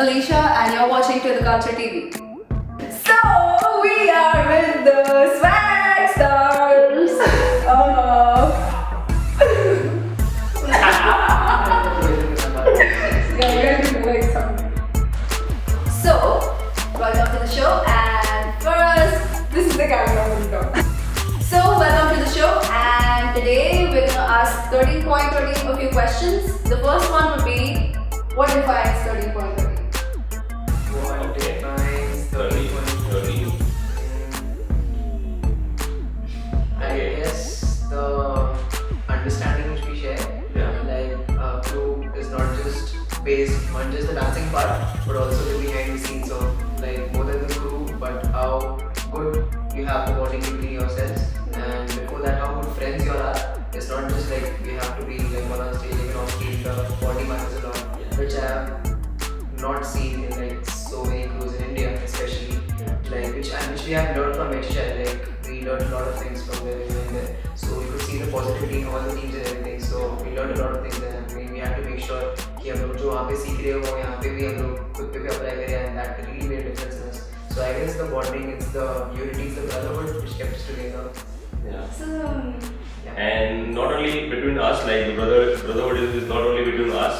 Alicia and you're watching To The Culture TV. So we are with the Swag Stars. Yeah, we're gonna be doing something. So, welcome to the show, and for us, this is the camera window. So, welcome to the show, and today we're gonna ask 13.13 a few questions. The first one would be, what defines 13.13? What defines 13.13? I guess the understanding which we share, like a crew is not just based on just the dancing part, but also the behind the scenes of like more than the crew, but how good you have the bonding between yourselves, and before that how good friends you are. It's not just like we have to be like on stage, like on stage, the body matters a lot, which I have not seen in like so many crews in India, especially like which we have learned from HHI. Like we learned a lot of things from where we went there, so we could see the positivity in all the teams and everything. So we learned a lot of things there. I mean, we had to make sure कि हम लोग जो वहाँ पे सीख रहे हो यहाँ पे भी हम लोग खुद पे भी apply करें, and that really made a difference in us. So I guess the bonding, it's the unity, it's the brotherhood which kept us together. Yeah. So, And not only between us, like the brotherhood is not only between us.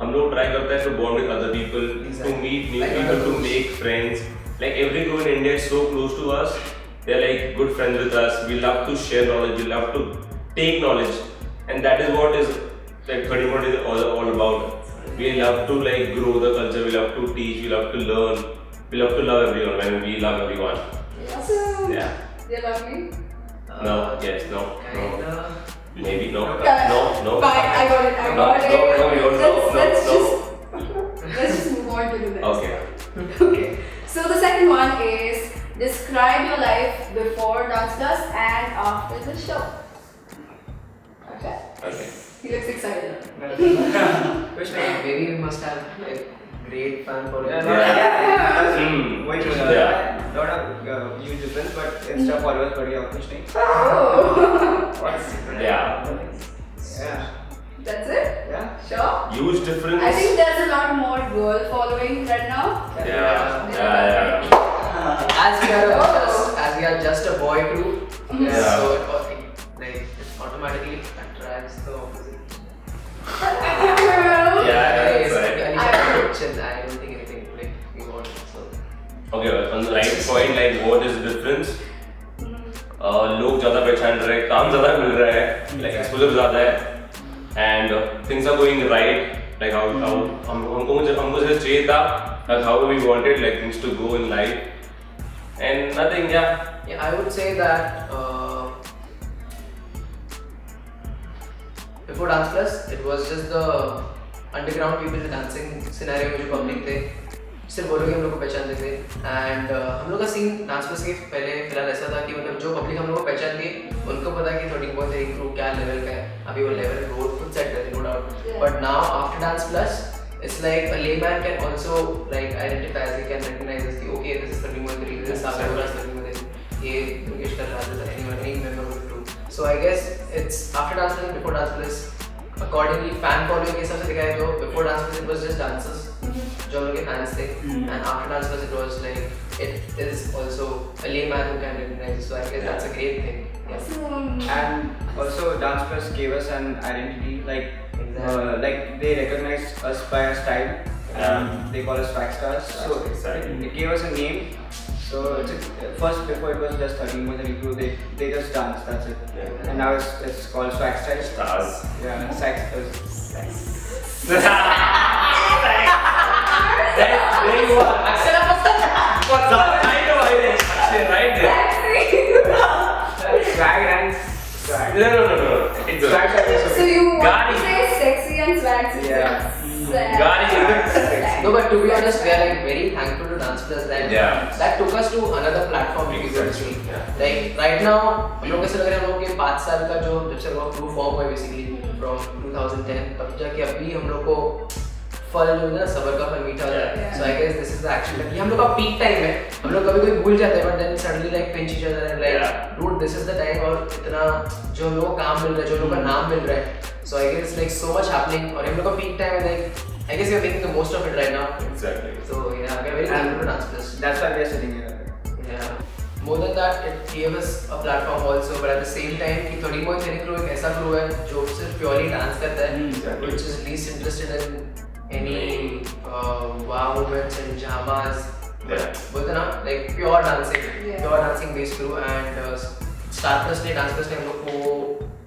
हम लोग try करते हैं to bond with other people, Exactly. to meet new Like people, other to crews. make friends. Like every crew in India is so close to us. They are like good friends with us. We love to share knowledge. We love to take knowledge, and that is what is like 31 is all about. We love to like grow the culture. We love to teach. We love to learn. We love to love everyone. And we love everyone. awesome. Yeah. You love me? No. Yes. No. No. Kinda. Maybe no. Yeah. No. Fine, I got it. I No, got it. no, you don't know. Let's No. just move on to the next. Okay. Okay. So the second one is describe your life before Dance Plus and after the show. Okay. Okay. He looks excited. Which maybe we must have like great fan for it. Lot of huge difference, but Insta followers बढ़िया कुछ नहीं. Oh. Yeah. Yeah. That's it? Yeah. Sure? Huge difference. I think there's a lot more girl following right now. Yeah. As we are just a boy crew, Yeah. so it automatically attracts the opposite. Yeah, It's that's right. I don't think anything like we want. So Okay, on the right point, like what is the difference? लोग ज़्यादा पहचान रहे हैं, काम ज़्यादा मिल रहा है, like exposure ज़्यादा है, and things are going right. Like how हमको जैसे चाहिए था, like how we wanted like things to go in life, and nothing. yeah, I would say that before Dance Plus, it was just the underground people dancing scenario में जो public थे, सिर्फ वो लोग ही हम लोग को पहचानते थे. एंड हम लोग का सीन डांस प्लस के पहले फिलहाल ऐसा था कि मतलब जो पब्लिक हम लोग को पहचानती है उनको पता है कि 13.3 क्रू क्या लेवल का है. अभी वो लेवल वो खुद सेट करते no doubt. But now after dance plus it's like a layman can also like identify, they can recognize this, okay, this is 13.3, this is Sagar, this is 13.3, ये Yogesh कर रहा था, any member of the crew. So I guess it's after dance plus and before dance plus. Accordingly, fan following के हिसाब से देखा है तो before dance plus it was just dancers जो हम लोग के fans थे, and after dance plus it was like it is also a layman who can recognize it. So I guess that's a great thing. Yes. And also Dance Plus gave us an identity, like like they recognize us by our style, and they call us Swag Stars. So Exactly. it gave us a name. So first before it was just 13.3 crew, they just dance, that's it. Yeah. And now it's called Swag Stars. Stars. Yeah, Swag Stars. There you are. What's up? I know it is. Actually, right there. Swag and swag. No. It's Swag Stars is So you want Gari. to say sexy and swag? Yeah. Gari. No, but to be honest, we are like very thankful to Dance Plus Yeah. that took us to another platform to be able to see. Like right now, हम लोग कैसे लग रहा है हम लोग के 5 साल का जो जब से हम crew form हुआ basically from 2010 तब जाके अभी हम लोग को फल जो है ना सबर का फल मीठा हो जाता है. So I guess this is the actual ये हम लोग का peak time है. हम लोग कभी कभी भूल जाते हैं but then suddenly like pinch each other and like dude this is the time और इतना जो हम लोग को काम मिल रहा है जो हम लोग का नाम मिल रहा है. So I guess like so much happening और हम लोग का peak time है like I guess we are making the most of it right now. Exactly. So yeah, we are very thankful to Dance Plus. That's why we are sitting here. Yeah. More than that, it gave us a platform also, but at the same time, कि 13.3 crew एक ऐसा crew है जो सिर्फ purely dance करता है, Exactly. which is least interested in any wow moments and dramas. Yeah. बोलते ना, like pure dancing, Yeah. pure dancing based crew, and Star Plus ने Dance Plus ने हम लोग को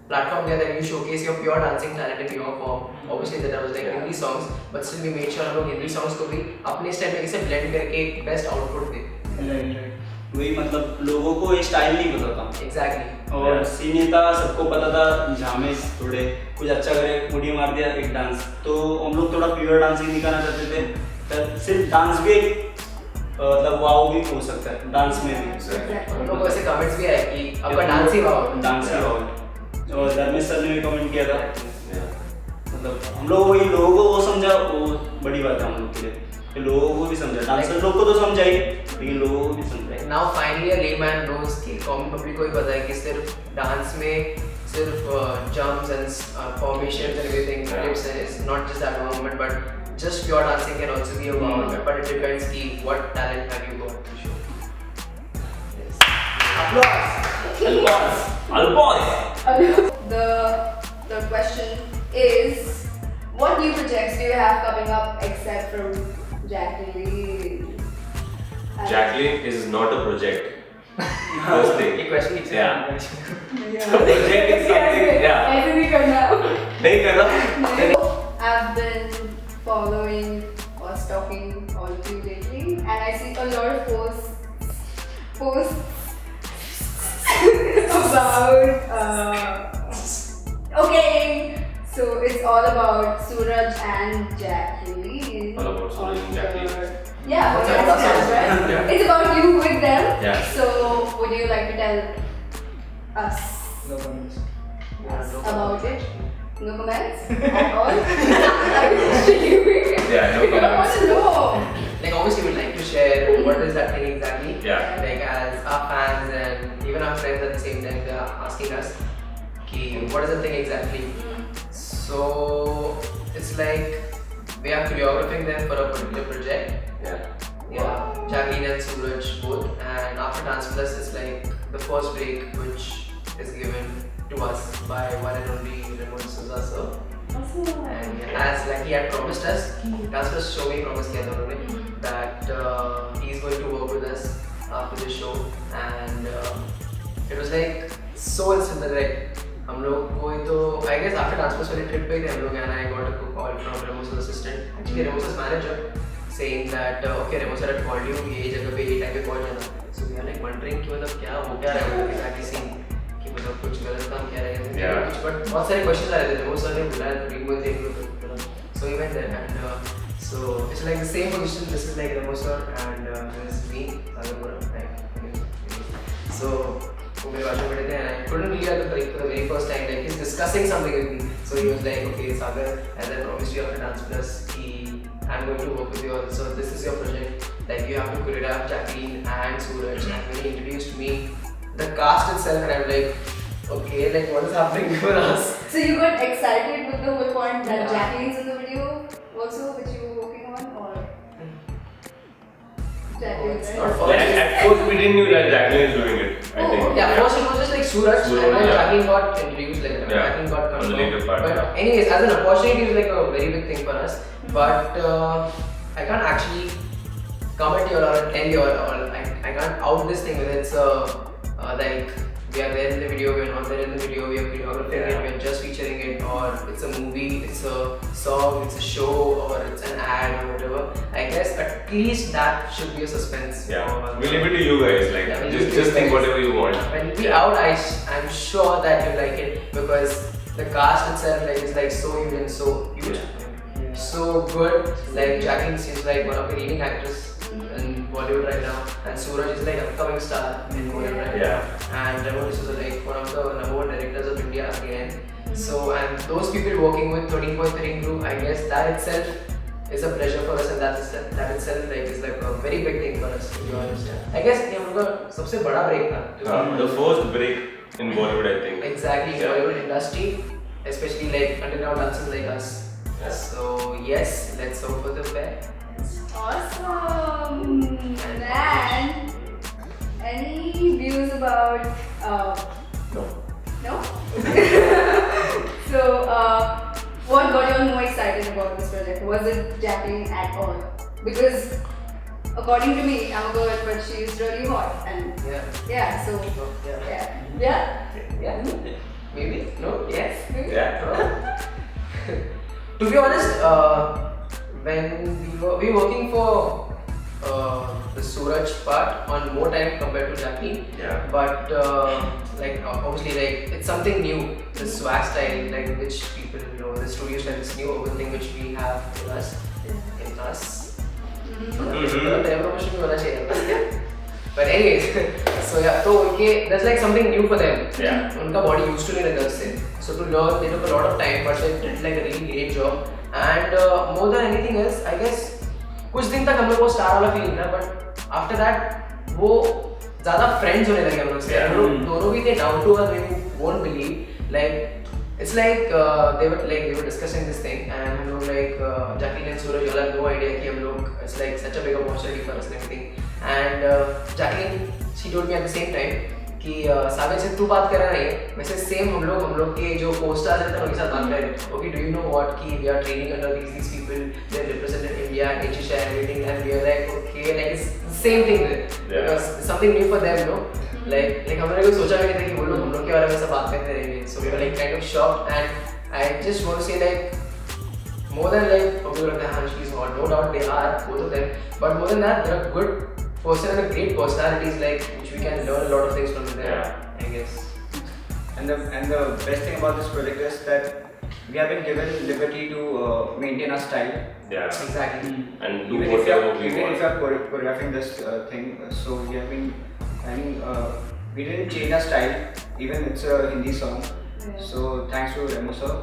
platform दिया that you showcase your pure dancing talent in your form. Obviously that was like Yeah. Hindi songs, but still we made sure हम लोग Hindi songs को भी अपने style में कैसे blend करके एक best output दे. वही मतलब लोगों को ये स्टाइल नहीं पता था Exactly. और सीन ये था, सबको पता था झामे थोड़े कुछ अच्छा करे, मुड़ी मार दिया एक डांस, तो हम लोग थोड़ा प्योर डांसिंग दिखाना चाहते थे। तो सिर्फ डांस भी एक मतलब वाव भी हो सकता है डांस में भी। Exactly. हम लोग को ऐसे कमेंट्स भी आए कि आपका डांस ही वाओ, डांस ही वाव। और धर्मेश सर ने भी कमेंट किया था, Yeah. मतलब हम लोग वही लोगों को वो समझा, वो बड़ी बात है हम लोग के लिए कि लोगों को भी समझा। डांसर लोग को तो समझा ही, लेकिन लोगों को भी समझा। Now finally a layman knows कि कॉमन पब्लिक को ही पता है कि सिर्फ डांस में सिर्फ jumps and formations and everything lips is not just that movement, but just pure dancing can also be a wow, but it depends कि what talent have you got to show. Applause. Alpos. The question is, what new projects do you have coming up except from Jacqueline? Jacqueline is not a project. First thing. ये question is Yeah. Project is something- yeah. ऐसे नहीं करना. नहीं कर रहा. I've been following or stalking all of you lately, and I see a lot of posts about okay, so it's all about Suraj and Jacqueline. All about Suraj and Jacqueline. Yeah, What's okay, about that's us? right. Yeah. It's about you with them. Yeah. So would you like to tell us No comments. about it? No comments at all? I'm assuming. Yeah, no I don't want comments. to know. Like obviously we'd like to share what is that thing exactly. Yeah. Like as our fans and even our friends at the same time, they are asking us, "Ki, what is the thing exactly?" So it's like we are choreographing them for a particular project. Yeah. Yeah, Jacqueline and Suraj both. And after Dance Plus, it's like the first break which is given to us by one and only Ramon Souza sir. And as like he had promised us, Dance Plus show me promised किया था उन्होंने that he is going to work with us after the show, and it was like so instant that like हम लोग को तो I guess after Dance Plus वाली trip पे थे हम लोग, and I got a call from Ramo's assistant, actually Ramo's manager, saying that okay Ramo sir had called you, ये जगह पे ये टाइम पे पहुंच जाना. So we are like wondering कि मतलब क्या हो क्या रहा है exactly scene, कि मतलब कुछ गलत काम क्या रहा है. Yeah. But बहुत सारे questions आ रहे थे. Ramo sir ने बुलाया तो टीम में थे एक लोग. So we went there, and so it's like the same position. This is like Ramo sir and this is me, Sagar. So वो मेरे बाजू में बैठे थे, and I couldn't believe at for the very first time like he's discussing something with me. So he was like, okay Sagar, as I promised you after Dance Plus, I'm going to work with you all. So this is your project. Like you have to choreograph Jacqueline and Suraj. And when he introduced me, the cast itself, and I'm like, okay, like what is happening for us? So you got excited with the whole point that Yeah. Jacqueline's in the video also, which you were working on, or Jacqueline, It's right? not for- Like, at first we didn't knew that Jacqueline is doing it. I Oh, think. Yeah, first it was just like Suraj, Suraj, and then yeah. Jacqueline got introduced, like Yeah, Jacqueline got on the confirmed. later part, But yeah. anyways, as an opportunity, it was like a very big thing for us. But I can't actually comment you all or tell you all, or I can't out this thing whether it's like we are there in the video, we are not there in the video, we are choreographing it, we are just featuring it, or it's a movie, it's a song, it's a show, or it's an ad or whatever. I guess at least that should be a suspense. Yeah. for- We leave it to you guys. Like, Yeah, we'll leave it to just you think guys. whatever you want. When we out, I'm sure that you like it because the cast itself like is like so huge and so huge, so good. Like Jacqueline seems like one of the leading actors in Bollywood right now, and Suraj is like upcoming star in Bollywood right Yeah. now, and Ramo is like one of the number one directors of India again. So and those people working with 13.3 crew, I guess that itself is a pleasure for us, and that itself like is like a very big thing for us, to be honest. I guess ये हम लोग का सबसे बड़ा break था. The first break in Bollywood, I think. Exactly, Yeah. Bollywood industry, especially like until now dancers like us. So yes, let's hope for the best. Awesome. And any views about No. no? So what got you more excited about this project? Was it Jacqueline at all? Because according to me, I'm a girl, but she's really hot, and Yeah. so No, yeah. yeah. Yeah. Maybe. No. Yes. Maybe. Yeah. To be honest, when we were working for the Suraj part on more time compared to Jacqueline. Yeah. But like obviously like it's something new, the swag style, like which people the studio style, this new urban thing which we have in us. Promotion भी होना चाहिए. But anyways, so yeah, so okay, that's like something new for them. Yeah. उनका body used to नहीं रहता उससे. So to learn, they took a lot of time, but they did like a really great job. And more than anything else, I guess कुछ दिन तक हम लोग को स्टार वाला फीलिंग था, but after that वो ज़्यादा friends होने लगे हम लोग से. हम लोग दोनों भी थे down to earth, you won't believe. Like it's like they were discussing this thing, and हम लोग like Jacqueline and Suraj all had no idea कि हम लोग it's like such a big opportunity for us and everything. And Jacqueline, she told me at the same time कि सागर से तू बात कर रहा है, वैसे सेम हम लोग के जो co-stars रहते हैं उनके साथ बात करें. Okay, do you know what कि we are training under these people, they represented India, Asia and everything, and we are like okay, like it's the same thing because it's something new for them, no? Like हम लोगों ने कुछ सोचा भी नहीं था कि वो लोग हम लोग के बारे में सब बात करते रहेंगे. So we were like kind of shocked, and I just want to say like more than like हम लोग लगता है हाँ she's hot, no doubt they are both of them, but more than that they're a good person and a great personalities like which we can learn a lot of things from them. Yeah. I guess. And the best thing about this project is that we have been given liberty to maintain our style. Yeah. Exactly. And do Even if whatever we you want. are choreographing this thing, so we have been, I mean, we didn't change our style, even it's a Hindi song. Yeah. So thanks to Remo sir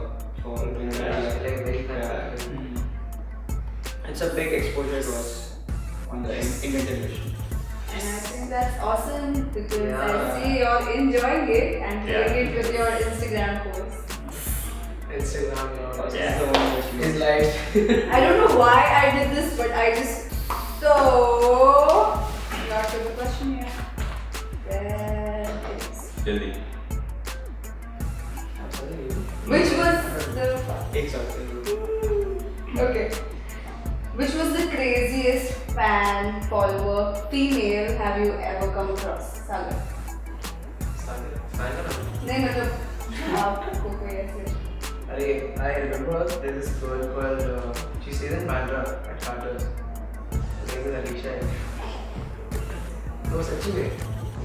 for doing that. Like very Yeah. fantastic. It's a big exposure to us on the Indian television. And I think that's awesome because Yeah. I see you're enjoying it and Yeah. doing it with your Instagram posts. Instagram, This Yeah. is the one which we- is like I don't know why I did this, but I just so got to the question here. There it is. Jaldi. Which was the okay? Which was the craziest fan follower female have you ever come across? Sagar. नहीं मतलब आपको कोई ऐसे I remember there's this girl called she stays in Bandra at Carter's. Her name is Alicia. तो सच्ची में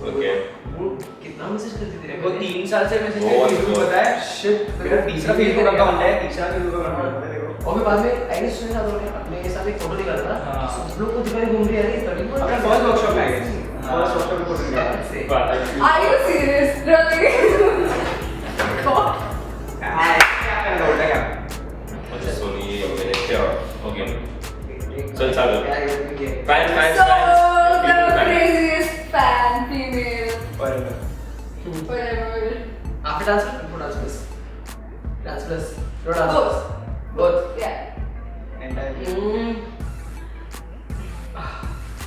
Okay. वो कितना मैसेज करती थी वो 3 साल से मैसेज Oh, करती है, पता है? शिट मेरा तीसरा फेसबुक अकाउंट है, तीसरा फेसबुक अकाउंट है, देखो। और फिर बाद में आई गेस अपने साथ एक फोटो निकाला था हाँ। सब लोग को दिखा रही घूम रही है तभी अपना फर्स्ट वर्कशॉप में आई गेस। हाँ। फर्स्ट वर्कशॉप में फोटो निकाला। से Are you serious? Really? God. हाँ, क्या करना होता है क्या? अच्छा सोनी ये मैंने क्या Okay. चल सागर. ये Fans. So the People fans. craziest fan female Whatever. whatever. after dance before dance plus no dance Both. both Yeah. Entirely.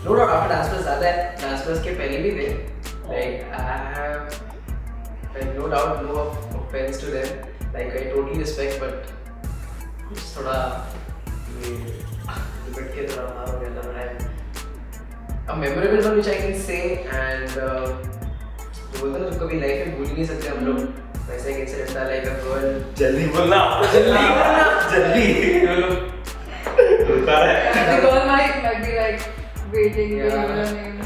No, not after dance plus ज़्यादा है. Dance plus के पहले भी थे. Like I have like no doubt no offense to them. Like I totally respect, but कुछ थोड़ा ये limit के थोड़ा बाहर हो गया था. But a memorable one which I can say and जो बोलते हैं ना जो कभी लाइफ में भूल ही नहीं सकते हम लोग. वैसे एक इंसिडेंट था like a girl. जल्दी बोलना. जल्दी. रुका है. The girl might be like waiting to Yeah. give her name.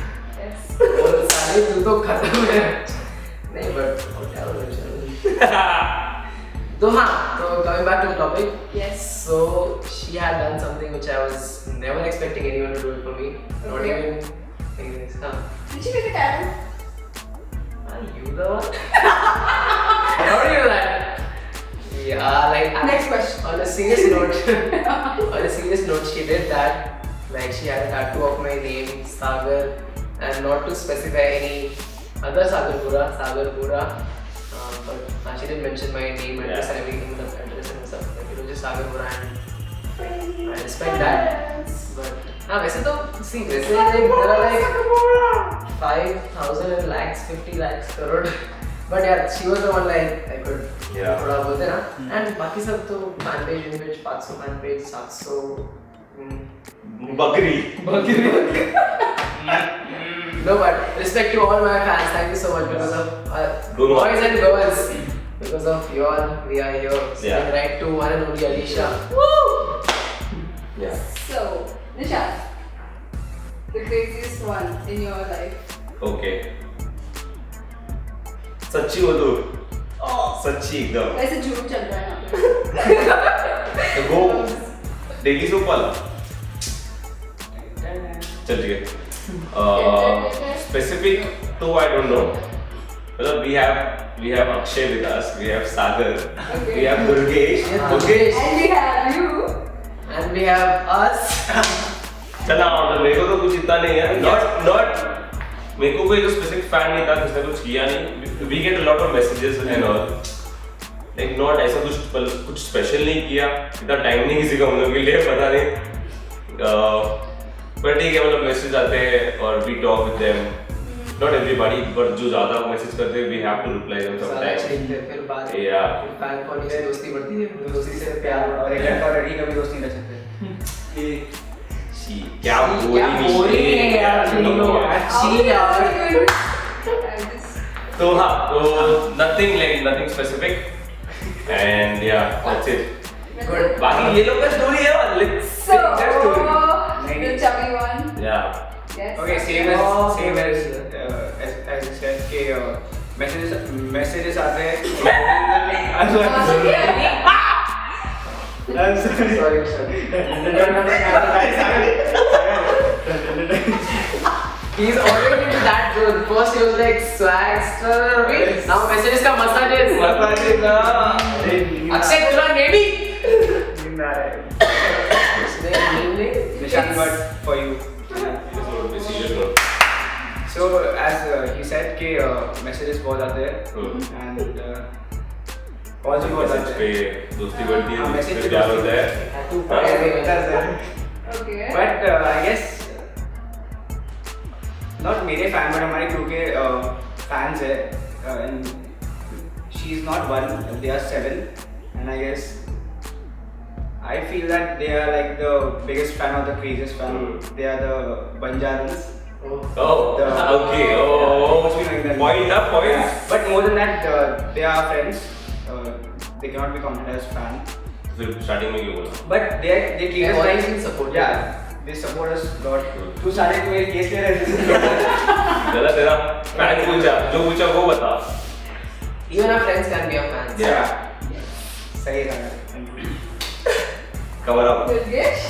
Yes. और सारे दिल तो खत्म है. नहीं but क्या बोलूं तो हाँ तो coming back to the topic. Yes. So she had done something which I was never expecting anyone to do it for me. Not Okay. even anything. Huh? Did she make a tattoo? Are you the one? How do you do that? Yeah, like Next question. on a serious note, she did that. Like she had a tattoo of my name, Sagar, and not to specify any other Sagar Pura. But she did mention my name, address, and everything, the address and stuff. Like it was just Sagar Pura, and I respect that. But हाँ वैसे तो see वैसे like there are like 5,000 and lakhs, 50 lakhs, crore. But yeah, she was the one like I could Yeah. थोड़ा बोलते ना. And बाकी सब तो fan page in which 500 fan page 700. बकरी No, but respect to all my fans. Thank you so much because of Don't boys and girls. Because of you all, we are here. Saying Yeah. right to one and only Alicia. Yeah. So, Nishant, the craziest one in your life. Okay. सच्ची बोलो. सच्ची एकदम. वैसे झूठ चल रहा है यहाँ पे. तो वो डेली सोप वाला. चल ठीक है. Specific तो I don't know. मतलब we have Akshay with us, we have Sagar, Okay. we have Durgesh. Okay. And we have you. And we have us. चला मतलब मेरे को तो कुछ इतना नहीं है. Not मेरे को कोई तो स्पेसिफिक फैन नहीं था जिसने कुछ किया नहीं. We get a lot of messages and all. Like not ऐसा कुछ स्पेशल नहीं किया. इतना टाइम नहीं किसी का हम लोग के लिए पता नहीं. पर ठीक है मतलब मैसेज आते हैं और we talk with them. Not everybody but जो ज्यादा मैसेज करते हैं we have to reply them सारा समटाइम्स. चिल फिर बाद Yeah. फैन फॉलोइंग से दोस्ती बढ़ती है. दोस्ती से प्यार और बढ़ता एक है. लड़का और लड़की कभी दोस्त नहीं रह सकते. क्या क्या बोरी है यार तुम लोग. अच्छी यार. तो हाँ तो nothing specific and yeah that's it. Good. बाकी ये लोग का स्टोरी है let's So, their story. the chubby one. Yeah. Yes. Okay, same as you said कि messages आते हैं. I'm sorry. He's already into that zone. First he was like swagster. Now messages का massages. Akshay तुला नेडी. Nishant, but for you. So as he said कि messages बहुत आते हैं and calls भी बहुत मैसेज आते पे हैं. दोस्ती बढ़ती हाँ, है message दोस्ती पे प्यार दोस्ती. होता है. Okay. But I guess not मेरे fan but हमारे crew के fans है and she is not one, they are 7 and I guess I feel that they are like the biggest fan or the craziest fan. They are the Banjarans. Oh, okay. Point up, point. But more than that, they are friends. They cannot be counted as fan. फिर starting में क्यों बोला? But they treat They us always like been supportive. Yeah, they support us a lot. तू सारे को मेरे case ले रहे दादा तेरा फैन पूछा जो पूछा वो बता. Even our friends can be our fans. Yeah. सही है. Cover up. Durgesh,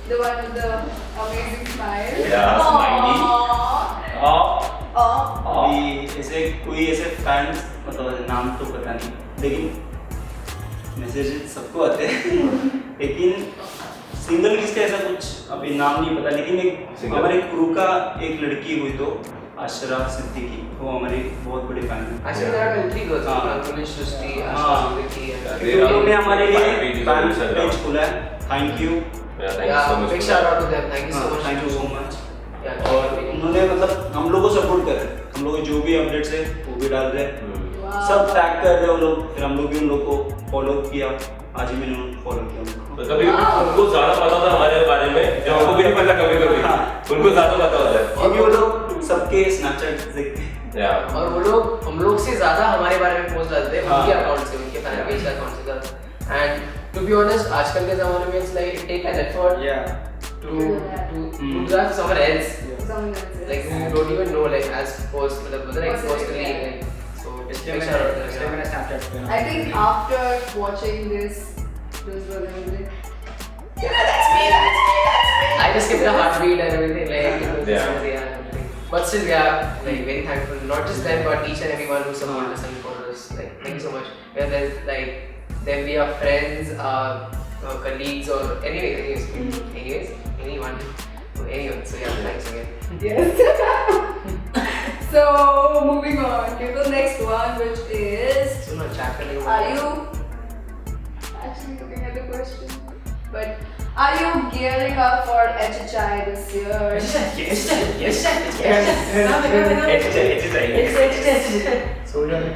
the one with the amazing smile. Yeah, smiley. Aww. अभी ऐसे कोई ऐसे फैंस मतलब नाम तो पता नहीं लेकिन मैसेज सबको आते हैं लेकिन सिंगल किसका ऐसा कुछ अभी नाम नहीं पता लेकिन एक Single. हमारे क्रू का एक लड़की हुई तो आशरा सिद्दीकी वो हमारी बहुत बड़ी फैन है. Actually, there are country girls. हाँ. Ankulish, Srishti, हाँ. Asha, Vicky, and They are उन्होंने हमारे लिए fan pages on fan Instagram. Page खोला है. Thank you. Yeah, thank you so yeah, much. big for shout that. out to them. Thank you so much. Thank you so much. Yeah. और उन्होंने मतलब हम लोग को सपोर्ट कर रहे हैं. हम लोग जो भी अपडेट्स है वो भी डाल रहे हैं. Wow. सब टैग कर रहे हैं वो लोग. फिर हम लोग भी उन लोग को फॉलो किया. आज ही मैंने उनको फॉलो किया उनको. तो कभी उनको ज्यादा पता था हमारे बारे में जो हमको भी नहीं पता कभी कभी. हाँ. उनको ज्यादा पता होता है. क्योंकि वो लोग सबके स्नैपचैट देखते हैं. Yeah. और वो लोग हम लोग से ज्यादा हमारे बारे में पोस्ट डालते हैं हाँ. उनके अकाउंट से उनके फैन पेज अकाउंट से ज्यादा. एंड टू बी ऑनेस्ट आजकल के जमाने में it's like take an effort Yeah. to trust someone else Someone else. like who you don't even know like as post मतलब like personally like so just इसलिए big shout out to मैंने them. Snapchat पे ना. I think after watching this, those were amazing. I just get the heartbeat and everything like Yeah. everything. But still yeah like very thankful not just them but each and everyone who supported us and followed us like thank you so much. Whether like them be our friends colleagues or anyways anyone so yeah thanks again. Yes. So moving on to the next one, which is, सुनो chat करने को are you actually looking at the question? But are you gearing up for HHI this year?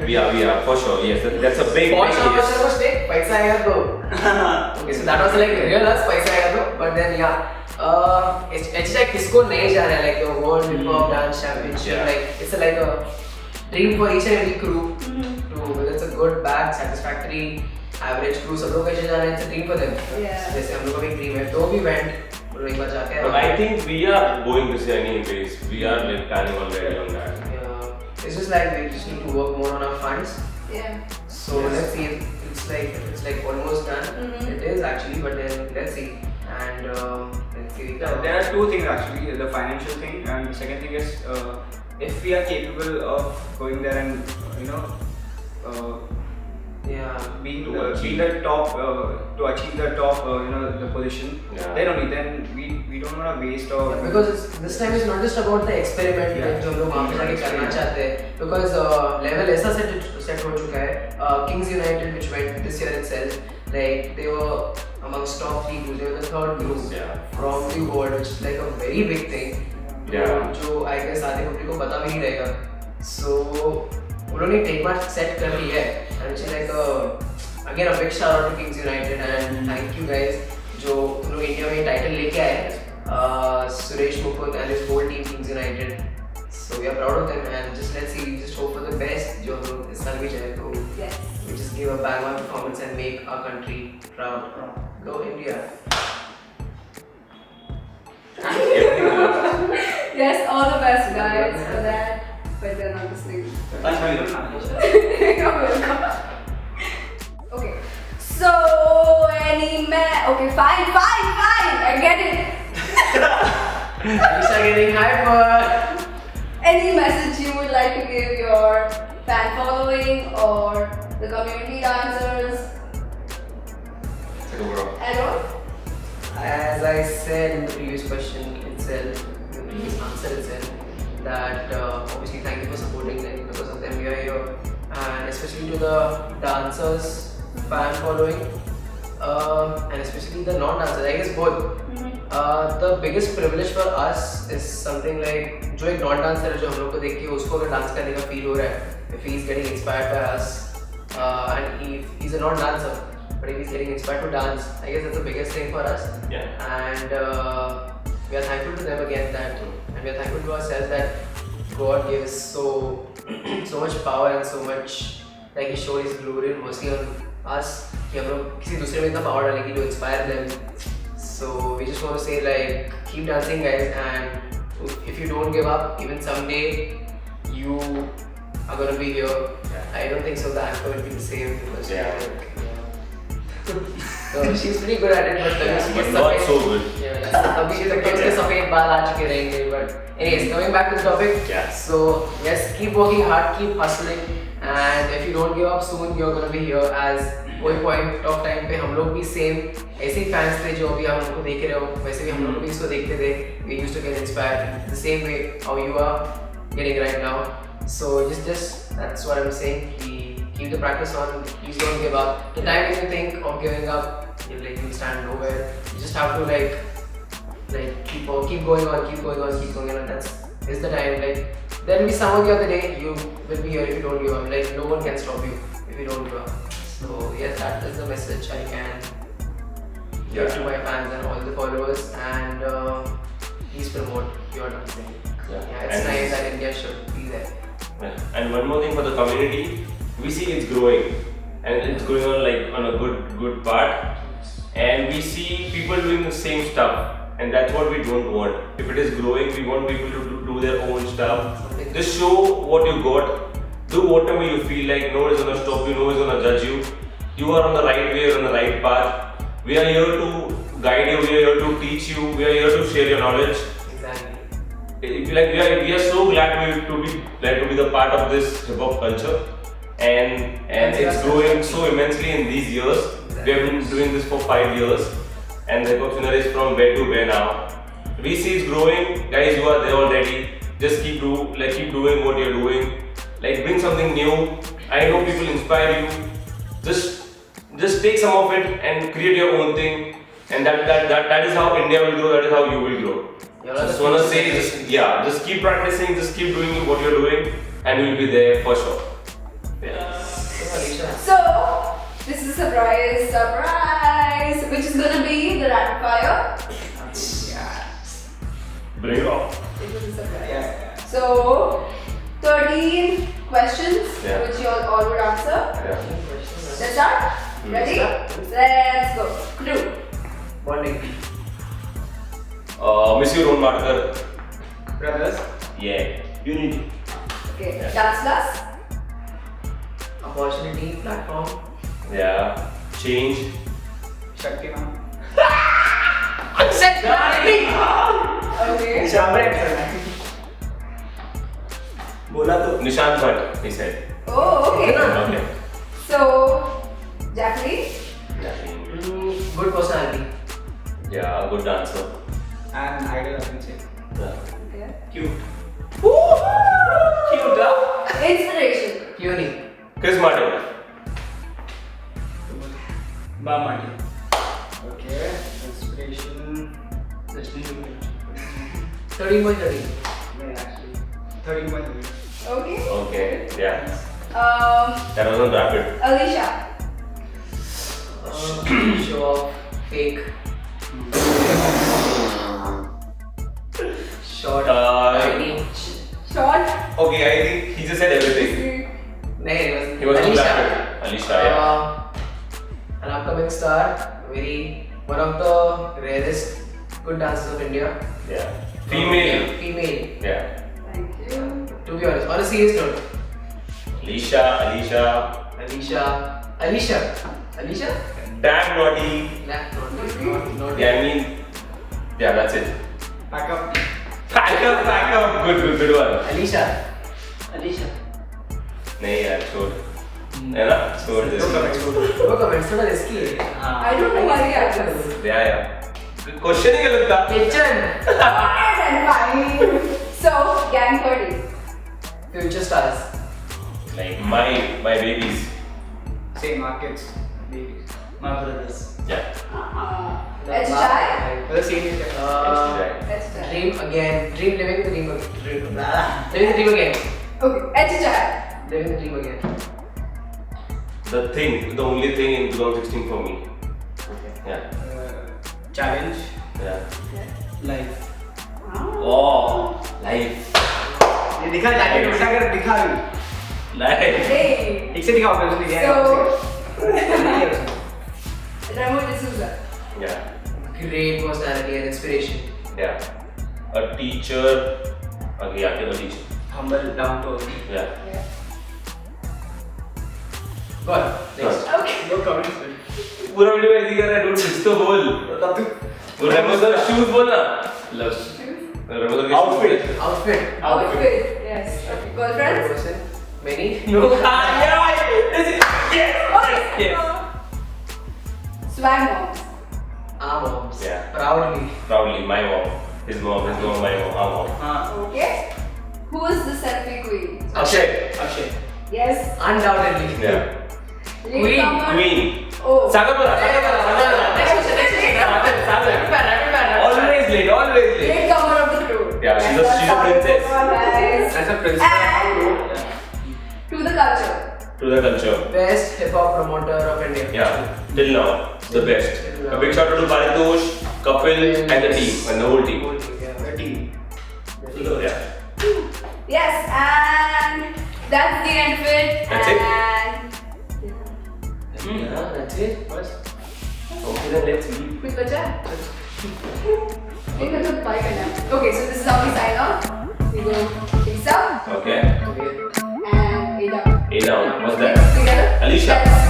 We are for sure. Yes, that's a big Paisa yes. आएगा तो okay, so that was like real us पैसा आएगा तो but then yeah HHI किसको नहीं जाना है like the World Hip Hop Dance Championship Yeah. like it's like a dream for each and every crew to whether it's a good bad satisfactory average crew सब लोग कैसे जाना है it's a dream for them Yeah. जैसे हम लोग का भी dream है तो भी went और एक बार जाके But I think we are going this year anyways. We are like planning already on that. yeah, it's just like we just need to work more on our funds. Yeah. So let's see if it's like almost done. Mhm. It is actually, but then let's see. And let's see. There are two things actually, the financial thing and the second thing is if we are capable of going there and Yeah. being To the top to achieve the top the position, Yeah. then we don't want to waste or Because this time is not just about the experiment Yeah. जो हम लोग वहाँ पे जाके करना चाहते हैं. Because level ऐसा set हो चुका है. Kings United which went this year itself, like they were amongst top 3 groups. They were the third group Yeah. from the world, which is like a very big thing. Yeah. जो I guess आधे public को पता भी नहीं रहेगा. So उन्होंने take mark set कर ली है. And it's like again a big shout out to Kings United and thank you guys जो उन लोग इंडिया में टाइटल लेके आए. Suresh Mukund and his whole team Kings United. So we are proud of them and just let's see, just hope for the best. जो हम लोग इस साल भी जाए तो Yes. we just give a bang on performance and make our country proud. Go India. Yes, all the best, guys, for that. But they're not listening. Thank you. You're welcome. Okay. So, okay, fine. I get it. Lisa getting hyper. Any message you would like to give your fan following or the community dancers? At all? As I said in the previous question itself, the previous answer itself, that obviously thank you for supporting them. Because of them we are here, and especially to the dancers, fan following, and especially the non-dancers. I guess both. The biggest privilege for us is something like जो एक non-dancer है जो हम लोग को देख के उसको अगर डांस करने का feel हो रहा है, if he is getting inspired by us, and he's a non-dancer. But if he's getting inspired to dance, I guess that's the biggest thing for us. Yeah. And we are thankful to them again and we are thankful to ourselves that God gives so much power and so much, like He showed His glory and mercy on us कि हम लोग किसी दूसरे में इतना power डालेंगे to inspire them. So we just want to say like keep dancing guys, and if you don't give up, even someday you are gonna be here. I don't think so the anchor will be the same because so she's pretty good at it, but Not so good. अभी के सफेद बाल आ चुके रहेंगे. But anyways, coming back to the topic. Yeah. So yes, keep working hard, keep hustling, and if you don't give up soon, you're gonna be here. As कोई point of time पे हम लोग भी same ऐसे ही fans थे जो अभी हम लोग को देख रहे हो, वैसे भी हम लोग भी इसको देखते थे. We used to get inspired the same way how you are getting right now. So just that's what I'm saying. Keep the practice on. Please don't give up. The time when you think of giving up, you'll stand nowhere. You just have to keep going on. That's the time. Like there will be some of the other day you will be here if you don't give up. Like no one can stop you if you don't give up. So yes, that is the message I can give to my fans and all the followers. And please promote your dancing. Yeah, it's nice that India should be there. And one more thing for the community, we see it's growing and it's going on like on a good part, and we see people doing the same stuff, and that's what we don't want. If it is growing, we want people to do their own stuff. Just show what you got, do whatever you feel like. No one is gonna stop you, no one is gonna judge you. You are on the right way, on the right path. We are here to guide you, we are here to teach you, we are here to share your knowledge. Exactly. We are so glad to be the part of this hip hop culture, and it's growing so immensely in these years. We have been doing this for 5 years, and the hip hop scene is from where to where now. We see it's growing, guys. You are there already. Just keep doing what you're doing. Like bring something new. I know people inspire you. Just take some of it and create your own thing. And that is how India will grow, that is how you will grow. You're So the just wanna say, future. just keep practicing, just keep doing what you're doing, and you'll be there for sure. Yeah. So, Alisha. So, this is a surprise, which is gonna be the rapid fire. Bring it on. It was a surprise. Yeah. So, 13 questions, Yeah. which you all would answer. Yeah. Let's start. Ready? Let's go. Clue. Bonding. Miss you, Ron Marker. Brothers. Yeah. Unity. Okay. Yeah. Dance class. Opportunity. Platform. Yeah. Change. Shaktiman. Okay. बोला तो Nishant Bhatt, he said. Oh, okay. Okay. So, Jacqueline. Yeah. Good personality. Yeah, good dancer. And idol, I can say. Yeah. Okay. Cute. Cute, huh? Inspiration. Puny. Chris Martin. बामाडी Okay. Inspiration. Justin Bieber 13.30. Yeah, actually. 13.3. Okay. Okay. Yeah. That was on rapid. Alicia. Show off. Fake. Short. Tiny. Short. Okay, I think he just said everything. No, He was on Alisha. rapid. Alicia, yeah. An upcoming star. One of the rarest good dancers of India. Yeah. Female. Female. Yeah. Thank you. To be honest, on a serious note. Alicia. Alicia? Damn naughty. Not Yeah, I mean, yeah, that's it. Back up. Back up. Good one. Alicia. Alisha नहीं यार छोड़ है ना छोड़ दे No comments, थोड़ा risky है. I don't know why we are this. यार question ही गलत था Kitchen. Okay, then fine. So, gang 30. Future stars. like my babies. Same markets. Babies. My brothers Yeah. Let's try. For the same age. Let's try. Dream again. Living the dream again. Okay, let's try. Living the dream again. The only thing in 2016 for me. Yeah. Challenge. Yeah. Life Oh, life. ये दिखा जाके उल्टा कर दिखा भी. Life. Hey. एक से दिखाओ पहले दिखाओ. So, Ramo D'Souza. Yeah. Great personality and inspiration. Yeah. A teacher. Okay, yeah, a teacher. Humble, down to earth. Yeah. Yeah. Go on. Next. Okay. No comments. पूरा वीडियो ऐसे कर रहा है, कुछ तो बोल. तब तू वो रेमो सर शूज बोलना. रेमो सर के Outfit. Outfit. Outfit. Yes. Okay. Girlfriends? Person. Many. No. Yes. Swag moms. Our moms. Yeah. Proudly. Proudly, my mom. His mom, my mom, our mom. हाँ Okay. Who is the selfie queen? Akshay. Akshay Yes. Undoubtedly. Yeah. Latecomer. Queen. Oh. Sagamora. Next question. Rapid fire. Always late. Latecomer of the crew. Yeah, she's a princess. Nice. As a principal. And to the culture. To the culture. Best hip hop promoter of India. Yeah, till now, the best. A big shout out to Paritosh, Kapil, and the team, and the whole team. Yeah. The team. So, yeah. Yes, and that's the end of it. That's it? And Yeah, that's it. Bas. Okay, then let's leave. quick bachcha. Okay, so this is how we sign off. We go things up Okay. Okay. and 8 up. A down. What's that? Together. Alicia. Let's